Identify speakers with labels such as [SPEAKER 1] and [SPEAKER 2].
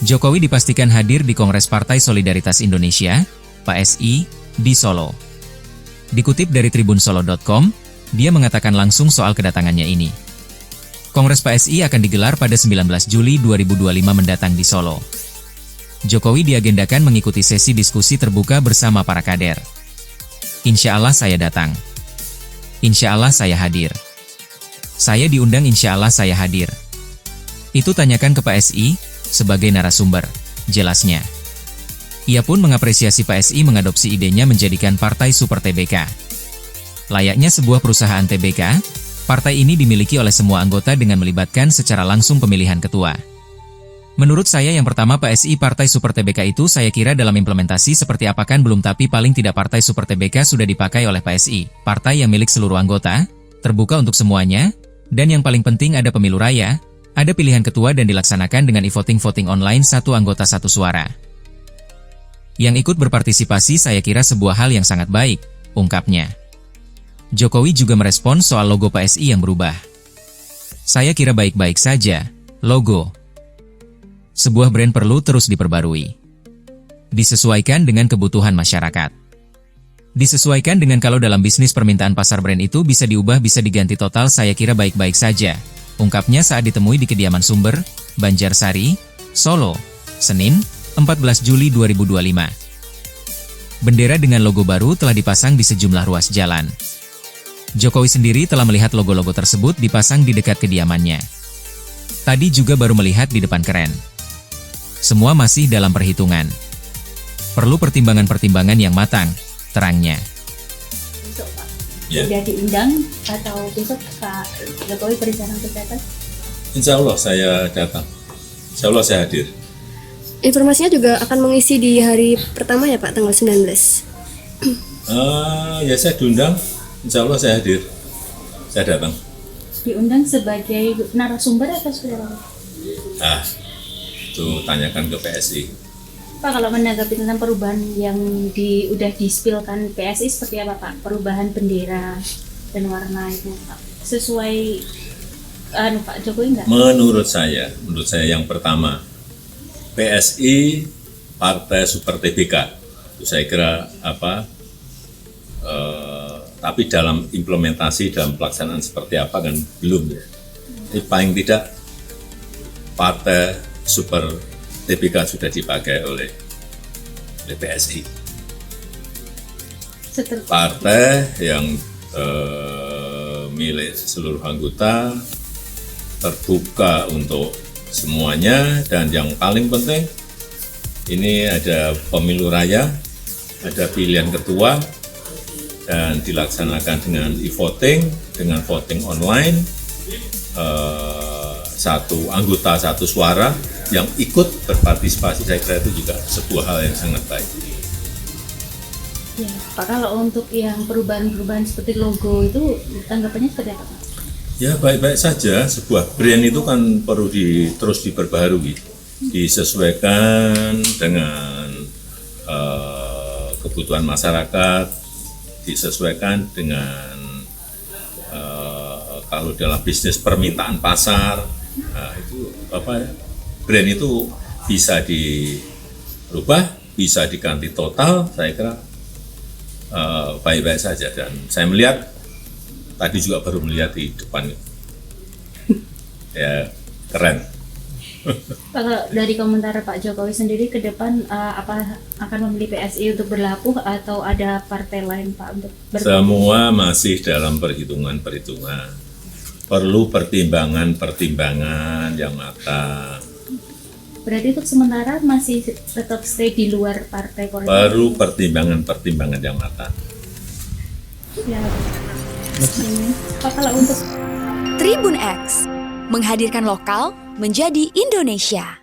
[SPEAKER 1] Jokowi dipastikan hadir di Kongres Partai Solidaritas Indonesia, PSI, di Solo. Dikutip dari tribunsolo.com, dia mengatakan langsung soal kedatangannya ini. Kongres PSI akan digelar pada 19 Juli 2025 mendatang di Solo. Jokowi diagendakan mengikuti sesi diskusi terbuka bersama para kader. Insya Allah saya datang. Insya Allah saya hadir. Saya diundang, insya Allah saya hadir. Itu tanyakan ke PSI, sebagai narasumber, jelasnya. Ia pun mengapresiasi PSI mengadopsi idenya menjadikan Partai Super TBK. Layaknya sebuah perusahaan TBK, partai ini dimiliki oleh semua anggota dengan melibatkan secara langsung pemilihan ketua. Menurut saya yang pertama PSI Partai Super TBK itu saya kira dalam implementasi seperti apakan belum, tapi paling tidak Partai Super TBK sudah dipakai oleh PSI, partai yang milik seluruh anggota, terbuka untuk semuanya, dan yang paling penting ada pemilu raya, ada pilihan ketua dan dilaksanakan dengan e-voting online satu anggota satu suara. Yang ikut berpartisipasi saya kira sebuah hal yang sangat baik, ungkapnya. Jokowi juga merespon soal logo PSI yang berubah. Saya kira baik-baik saja, logo. Sebuah brand perlu terus diperbarui. Disesuaikan dengan kebutuhan masyarakat. Disesuaikan dengan kalau dalam bisnis permintaan pasar brand itu bisa diubah, bisa diganti total, saya kira baik-baik saja. Ungkapnya saat ditemui di kediaman Sumber, Banjarsari, Solo, Senin, 14 Juli 2025. Bendera dengan logo baru telah dipasang di sejumlah ruas jalan. Jokowi sendiri telah melihat logo-logo tersebut dipasang di dekat kediamannya. Tadi juga baru melihat di depan keren. Semua masih dalam perhitungan. Perlu pertimbangan-pertimbangan yang matang, terangnya.
[SPEAKER 2] Sudah diundang atau besok Pak Jokowi berencana untuk datang?
[SPEAKER 3] Insya Allah saya datang. Insya Allah saya hadir.
[SPEAKER 4] Informasinya juga akan mengisi di hari pertama ya Pak, tanggal 19.
[SPEAKER 3] Ya saya diundang. Insya Allah saya hadir. Saya datang.
[SPEAKER 2] Diundang sebagai narasumber atau saudara?
[SPEAKER 3] Itu tanyakan ke PSI.
[SPEAKER 2] Pak, kalau menanggapi tentang perubahan yang udah di-spillkan PSI seperti apa Pak? Perubahan bendera dan warna itu Pak, sesuai Pak Jokowi nggak?
[SPEAKER 3] Menurut saya yang pertama, PSI Partai Super TBK. Itu saya kira tapi dalam implementasi, dalam pelaksanaan seperti apa kan belum ya. Ini paling tidak Partai Super TBK sudah dipakai oleh PSI. Partai yang milik seluruh anggota, terbuka untuk semuanya, dan yang paling penting ini ada pemilu raya, ada pilihan ketua, dan dilaksanakan dengan e-voting, dengan voting online, satu anggota satu suara yang ikut berpartisipasi. Saya kira itu juga sebuah hal yang sangat baik.
[SPEAKER 2] Ya, Pak, kalau untuk yang perubahan-perubahan seperti logo itu tanggapannya seperti apa Pak?
[SPEAKER 3] Ya baik-baik saja. Sebuah brand itu kan perlu terus diperbaharui, disesuaikan dengan kebutuhan masyarakat, disesuaikan dengan kalau dalam bisnis permintaan pasar. Nah, itu brand itu bisa dirubah, bisa diganti total. Saya kira baik-baik saja, dan saya melihat tadi juga baru melihat di depan ya keren.
[SPEAKER 2] Kalau dari komentar Pak Jokowi sendiri ke depan apa akan memilih PSI untuk berlabuh atau ada partai lain Pak untuk bergabung?
[SPEAKER 3] Semua masih dalam perhitungan. Perlu pertimbangan yang matang.
[SPEAKER 2] Berarti untuk sementara masih tetap stay di luar partai politik?
[SPEAKER 3] Perlu pertimbangan yang matang.
[SPEAKER 2] Ya. Pak, kalau untuk
[SPEAKER 5] Tribun X menghadirkan lokal menjadi Indonesia.